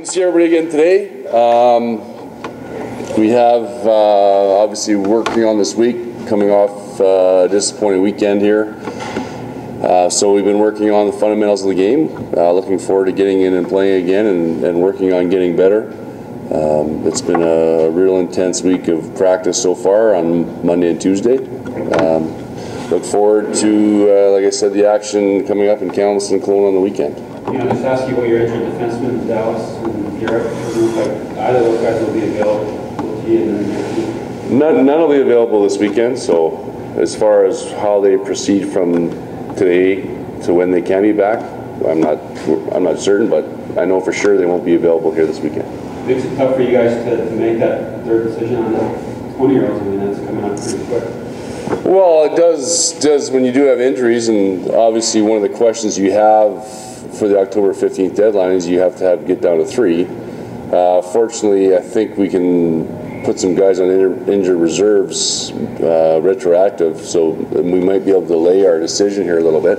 Good to see everybody again today. We have obviously working on this week, coming off a disappointing weekend here. So we've been working on the fundamentals of the game, looking forward to getting in and playing again and working on getting better. It's been a real intense week of practice so far on Monday and Tuesday. Look forward to, like I said, the action coming up in Kamloops and Kelowna on the weekend. You know, just ask you about your injured defenseman, Dallas and Europe. Like either of those guys will be available to you in the near future? None will be available this weekend, so as far as how they proceed from today to when they can be back, I'm not certain, but I know for sure they won't be available here this weekend. Makes it tough for you guys to make that third decision on the 20-year-olds. I mean, that's coming up pretty quick. Well, it does when you do have injuries, and obviously one of the questions you have for the October 15th deadline is you have to get down to 3. Fortunately, I think we can put some guys on injured reserves retroactive, so we might be able to delay our decision here a little bit.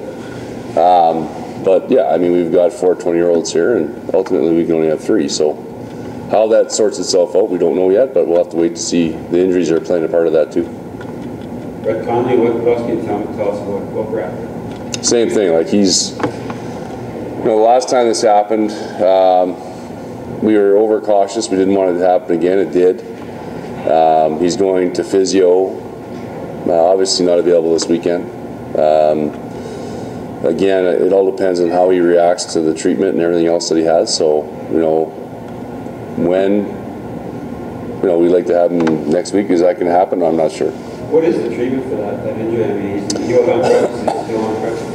But yeah, I mean, we've got 4 20-year-olds here, and ultimately we can only have 3. So how that sorts itself out, we don't know yet, but we'll have to wait to see. The injuries are playing a part of that too. Brett Conley, what else can you tell us about Brett? Same thing, like he's, the last time this happened, we were overcautious. We didn't want it to happen again. It did. He's going to physio. Obviously not available this weekend. Again, it all depends on how he reacts to the treatment and everything else that he has. So, when, we'd like to have him next week. Is that going to happen? I'm not sure. What is the treatment for that injury? I mean, he's on crutches. He's still on crutches.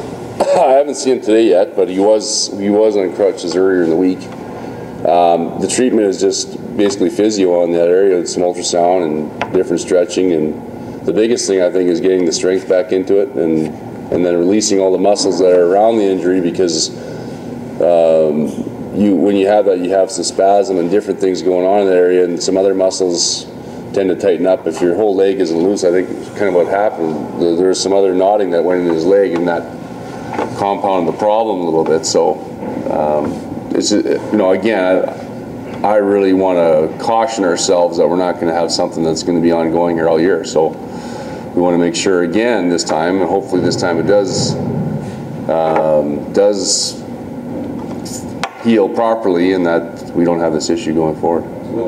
I haven't seen him today yet, but he was on crutches earlier in the week. The treatment is just basically physio on that area, some ultrasound and different stretching, and the biggest thing I think is getting the strength back into it and then releasing all the muscles that are around the injury, because when you have that, you have some spasm and different things going on in that area, and some other muscles tend to tighten up. If your whole leg isn't loose, I think kind of what happened, there was some other knotting that went in his leg, and that compounded the problem a little bit. So it's, again, I really want to caution ourselves that we're not going to have something that's going to be ongoing here all year. So we want to make sure again this time, and hopefully this time it does heal properly, and that we don't have this issue going forward.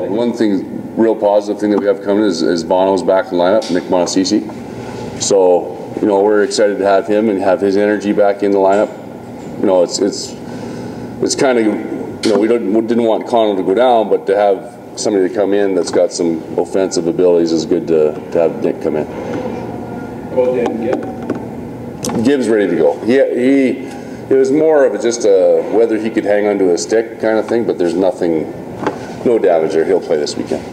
One thing, real positive thing that we have coming is Bono's back in the lineup, Nick Montecisi. So, we're excited to have him and have his energy back in the lineup. It's kind of, we didn't want Connell to go down, but to have somebody to come in that's got some offensive abilities is good to have Nick come in. Well, then Gibbs ready to go. It was more of just whether he could hang onto a stick kind of thing, but there's no damage there. He'll play this weekend.